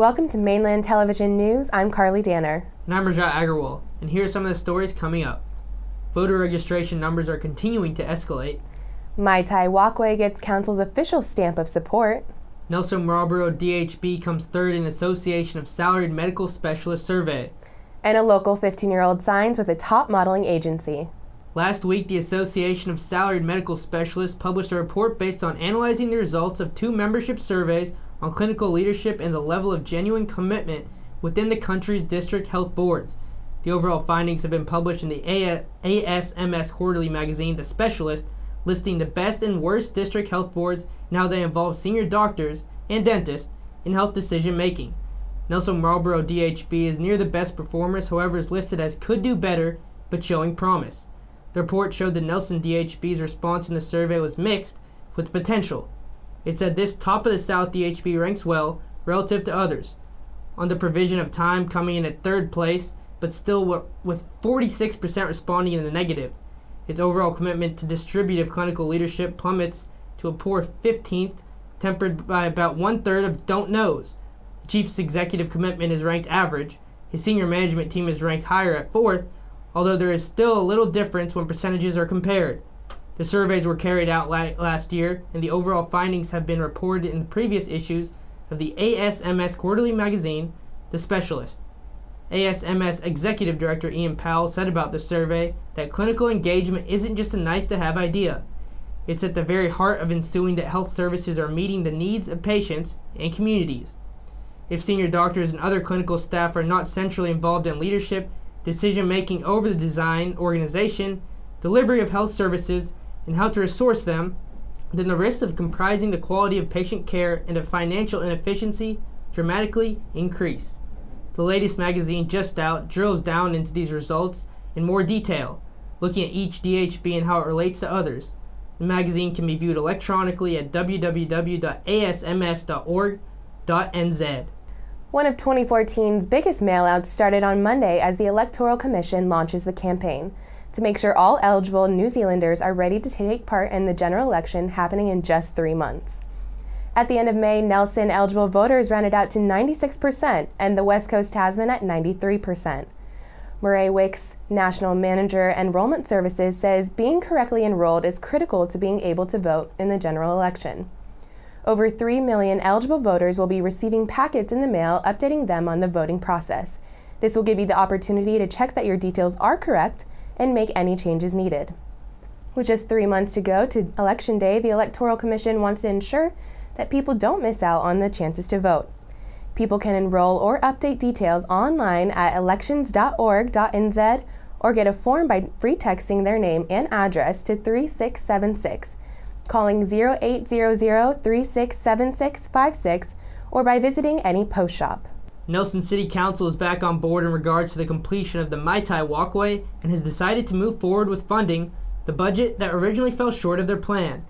Welcome to Mainland Television News. I'm Carly Danner. And I'm Rajat Agarwal, and here are some of the stories coming up. Voter registration numbers are continuing to escalate. Mai Tai Walkway gets council's official stamp of support. Nelson Marlboro DHB comes third in Association of Salaried Medical Specialists survey. And a local 15-year-old signs with a top modeling agency. Last week, the Association of Salaried Medical Specialists published a report based on analyzing the results of 2 membership surveys on clinical leadership and the level of genuine commitment within the country's district health boards. The overall findings have been published in the ASMS quarterly magazine, The Specialist, listing the best and worst district health boards and how they involve senior doctors and dentists in health decision making. Nelson Marlboro DHB is near the best performers, however is listed as could do better, but showing promise. The report showed that Nelson DHB's response in the survey was mixed with potential. It said this top of the South DHB ranks well relative to others, on the provision of time coming in at 3rd place, but still with 46% responding in the negative. Its overall commitment to distributive clinical leadership plummets to a poor 15th, tempered by about 1/3 of don't knows. The chief's executive commitment is ranked average. His senior management team is ranked higher at 4th, although there is still a little difference when percentages are compared. The surveys were carried out last year, and the overall findings have been reported in the previous issues of the ASMS quarterly magazine, The Specialist. ASMS Executive Director Ian Powell said about the survey that clinical engagement isn't just a nice-to-have idea. It's at the very heart of ensuring that health services are meeting the needs of patients and communities. If senior doctors and other clinical staff are not centrally involved in leadership, decision-making over the design, organization, delivery of health services, and how to resource them, then the risks of compromising the quality of patient care and of financial inefficiency dramatically increase. The latest magazine, Just Out, drills down into these results in more detail, looking at each DHB and how it relates to others. The magazine can be viewed electronically at www.asms.org.nz. One of 2014's biggest mailouts started on Monday as the Electoral Commission launches the campaign to make sure all eligible New Zealanders are ready to take part in the general election happening in just 3 months. At the end of May, Nelson eligible voters rounded out to 96% and the West Coast Tasman at 93%. Murray Wick's National Manager Enrollment Services says being correctly enrolled is critical to being able to vote in the general election. Over 3 million eligible voters will be receiving packets in the mail updating them on the voting process. This will give you the opportunity to check that your details are correct and make any changes needed. With just 3 months to go to Election Day, the Electoral Commission wants to ensure that people don't miss out on the chances to vote. People can enroll or update details online at elections.org.nz or get a form by free texting their name and address to 3676, calling 0800-367656, or by visiting any post shop. Nelson City Council is back on board in regards to the completion of the Mai Tai Walkway and has decided to move forward with funding the budget that originally fell short of their plan.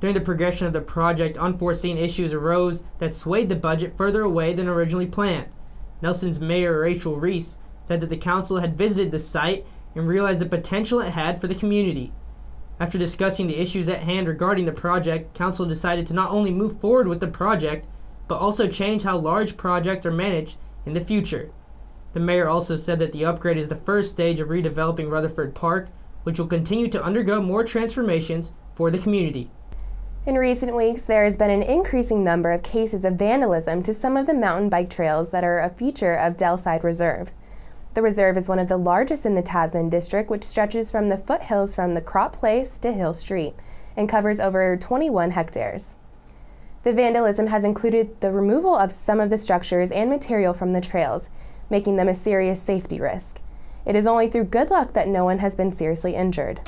During the progression of the project, unforeseen issues arose that swayed the budget further away than originally planned. Nelson's Mayor Rachel Reese said that the council had visited the site and realized the potential it had for the community. After discussing the issues at hand regarding the project, council decided to not only move forward with the project, but also change how large projects are managed in the future. The mayor also said that the upgrade is the first stage of redeveloping Rutherford Park, which will continue to undergo more transformations for the community. In recent weeks, there has been an increasing number of cases of vandalism to some of the mountain bike trails that are a feature of Delside Reserve. The reserve is one of the largest in the Tasman district, which stretches from the foothills from the Crop Place to Hill Street and covers over 21 hectares. The vandalism has included the removal of some of the structures and material from the trails, making them a serious safety risk. It is only through good luck that no one has been seriously injured.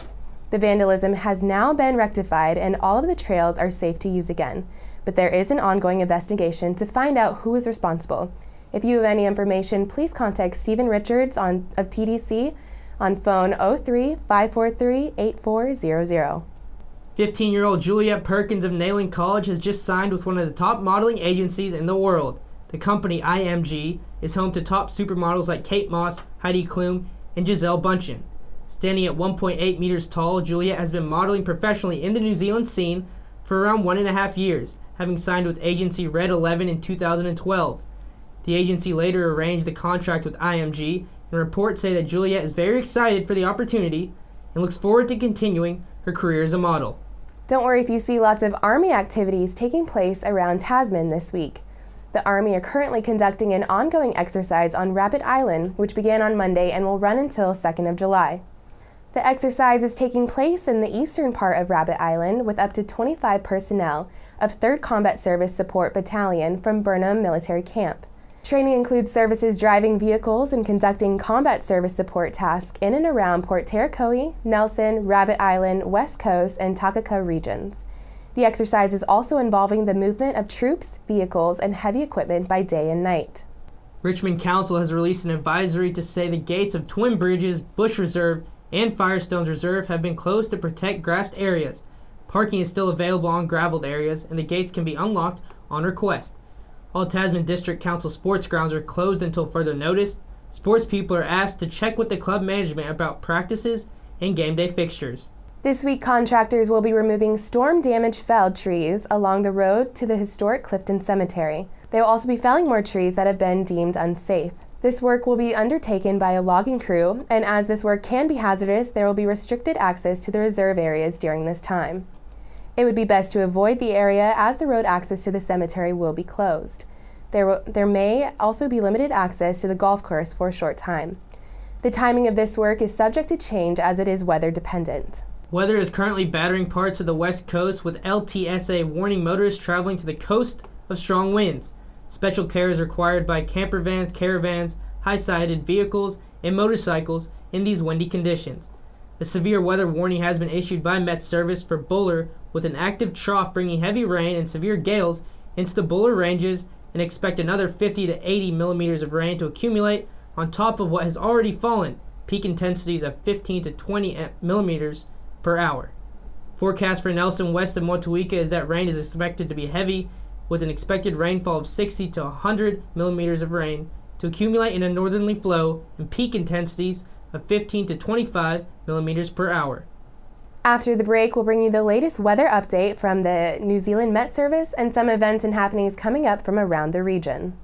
The vandalism has now been rectified and all of the trails are safe to use again, but there is an ongoing investigation to find out who is responsible. If you have any information, please contact Stephen Richards of TDC on phone 03-543-8400. 15-year-old Juliet Perkins of Mainland College has just signed with one of the top modeling agencies in the world. The company IMG is home to top supermodels like Kate Moss, Heidi Klum, and Gisele Bündchen. Standing at 1.8 meters tall, Juliet has been modeling professionally in the New Zealand scene for around 1.5 years, having signed with agency Red 11 in 2012. The agency later arranged the contract with IMG, and reports say that Juliet is very excited for the opportunity and looks forward to continuing her career as a model. Don't worry if you see lots of Army activities taking place around Tasman this week. The Army are currently conducting an ongoing exercise on Rabbit Island, which began on Monday and will run until 2nd of July. The exercise is taking place in the eastern part of Rabbit Island with up to 25 personnel of 3rd Combat Service Support Battalion from Burnham Military Camp. Training includes services driving vehicles and conducting combat service support tasks in and around Port Taracoa, Nelson, Rabbit Island, West Coast, and Takaka regions. The exercise is also involving the movement of troops, vehicles, and heavy equipment by day and night. Richmond Council has released an advisory to say the gates of Twin Bridges, Bush Reserve, and Firestones Reserve have been closed to protect grassed areas. Parking is still available on graveled areas, and the gates can be unlocked on request. All Tasman District Council sports grounds are closed until further notice. Sports people are asked to check with the club management about practices and game day fixtures. This week, contractors will be removing storm-damaged felled trees along the road to the historic Clifton Cemetery. They will also be felling more trees that have been deemed unsafe. This work will be undertaken by a logging crew, and as this work can be hazardous, there will be restricted access to the reserve areas during this time. It would be best to avoid the area as the road access to the cemetery will be closed. There may also be limited access to the golf course for a short time. The timing of this work is subject to change as it is weather dependent. Weather is currently battering parts of the west coast, with LTSA warning motorists traveling to the coast of strong winds. Special care is required by camper vans, caravans, high-sided vehicles, and motorcycles in these windy conditions. A severe weather warning has been issued by Met Service for Buller, with an active trough bringing heavy rain and severe gales into the Buller Ranges, and expect another 50 to 80 millimeters of rain to accumulate on top of what has already fallen, peak intensities of 15 to 20 millimeters per hour. Forecast for Nelson west of Motueka is that rain is expected to be heavy, with an expected rainfall of 60 to 100 millimeters of rain to accumulate in a northerly flow and peak intensities of 15 to 25 millimeters per hour. After the break, we'll bring you the latest weather update from the New Zealand Met Service and some events and happenings coming up from around the region.